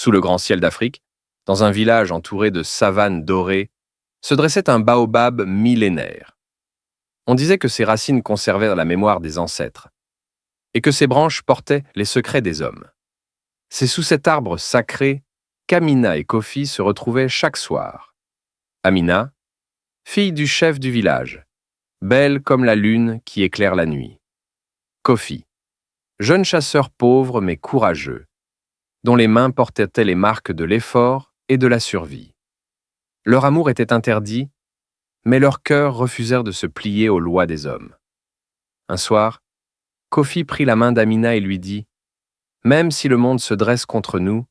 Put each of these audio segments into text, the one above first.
Sous le grand ciel d'Afrique, dans un village entouré de savanes dorées, se dressait un baobab millénaire. On disait que ses racines conservaient la mémoire des ancêtres et que ses branches portaient les secrets des hommes. C'est sous cet arbre sacré qu'Amina et Kofi se retrouvaient chaque soir. Amina, fille du chef du village, belle comme la lune qui éclaire la nuit. Kofi, jeune chasseur pauvre mais courageux, dont les mains portaient les marques de l'effort et de la survie. Leur amour était interdit, mais leurs cœurs refusèrent de se plier aux lois des hommes. Un soir, Kofi prit la main d'Amina et lui dit « Même si le monde se dresse contre nous,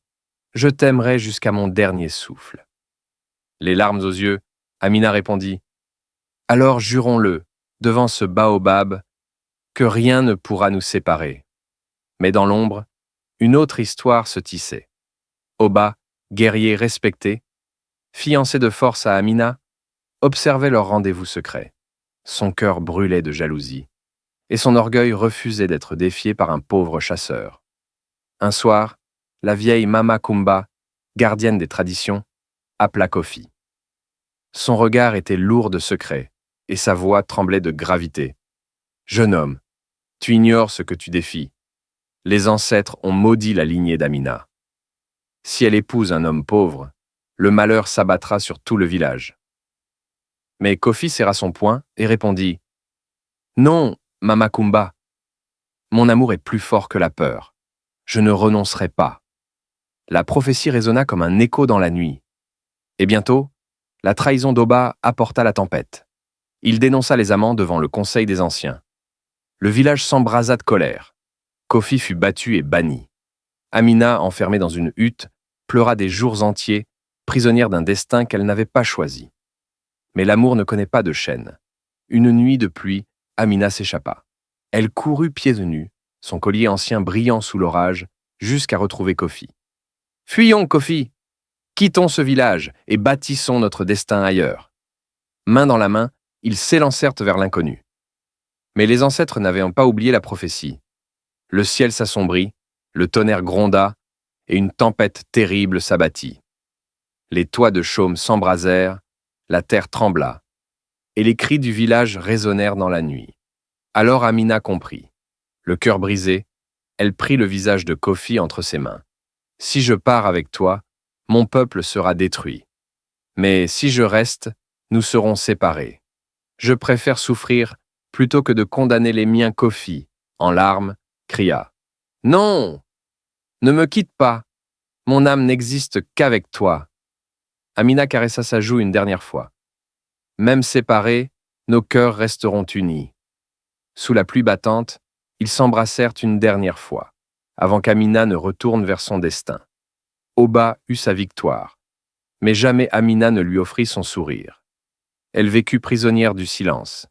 je t'aimerai jusqu'à mon dernier souffle. » Les larmes aux yeux, Amina répondit « Alors jurons-le, devant ce baobab, que rien ne pourra nous séparer. » Mais dans l'ombre, une autre histoire se tissait. Oba, guerrier respecté, fiancé de force à Amina, observait leur rendez-vous secret. Son cœur brûlait de jalousie, et son orgueil refusait d'être défié par un pauvre chasseur. Un soir, la vieille Mama Kumba, gardienne des traditions, appela Kofi. Son regard était lourd de secrets, et sa voix tremblait de gravité. « Jeune homme, tu ignores ce que tu défies. Les ancêtres ont maudit la lignée d'Amina. Si elle épouse un homme pauvre, le malheur s'abattra sur tout le village. » Mais Kofi serra son poing et répondit « Non, Mama Kumba, mon amour est plus fort que la peur. Je ne renoncerai pas. » La prophétie résonna comme un écho dans la nuit. Et bientôt, la trahison d'Oba apporta la tempête. Il dénonça les amants devant le conseil des anciens. Le village s'embrasa de colère. Kofi fut battu et banni. Amina, enfermée dans une hutte, pleura des jours entiers, prisonnière d'un destin qu'elle n'avait pas choisi. Mais l'amour ne connaît pas de chaîne. Une nuit de pluie, Amina s'échappa. Elle courut pieds nus, son collier ancien brillant sous l'orage, jusqu'à retrouver Kofi. « Fuyons, Kofi! Quittons ce village et bâtissons notre destin ailleurs. » Main dans la main, ils s'élancèrent vers l'inconnu. Mais les ancêtres n'avaient pas oublié la prophétie. Le ciel s'assombrit, le tonnerre gronda, et une tempête terrible s'abattit. Les toits de chaume s'embrasèrent, la terre trembla, et les cris du village résonnèrent dans la nuit. Alors Amina comprit. Le cœur brisé, elle prit le visage de Kofi entre ses mains. « Si je pars avec toi, mon peuple sera détruit. Mais si je reste, nous serons séparés. Je préfère souffrir plutôt que de condamner les miens. » Kofi, en larmes, cria « Non! Ne me quitte pas! Mon âme n'existe qu'avec toi. » Amina caressa sa joue une dernière fois. Même séparés, nos cœurs resteront unis. Sous la pluie battante, ils s'embrassèrent une dernière fois, avant qu'Amina ne retourne vers son destin. Oba eut sa victoire, mais jamais Amina ne lui offrit son sourire. Elle vécut prisonnière du silence,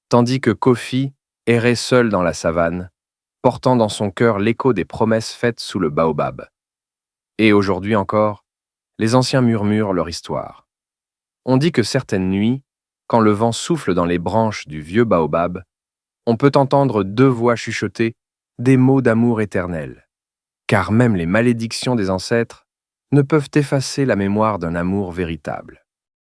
tandis que Kofi errait seul dans la savane, portant dans son cœur l'écho des promesses faites sous le baobab. Et aujourd'hui encore, les anciens murmurent leur histoire. On dit que certaines nuits, quand le vent souffle dans les branches du vieux baobab, on peut entendre deux voix chuchoter des mots d'amour éternel, car même les malédictions des ancêtres ne peuvent effacer la mémoire d'un amour véritable.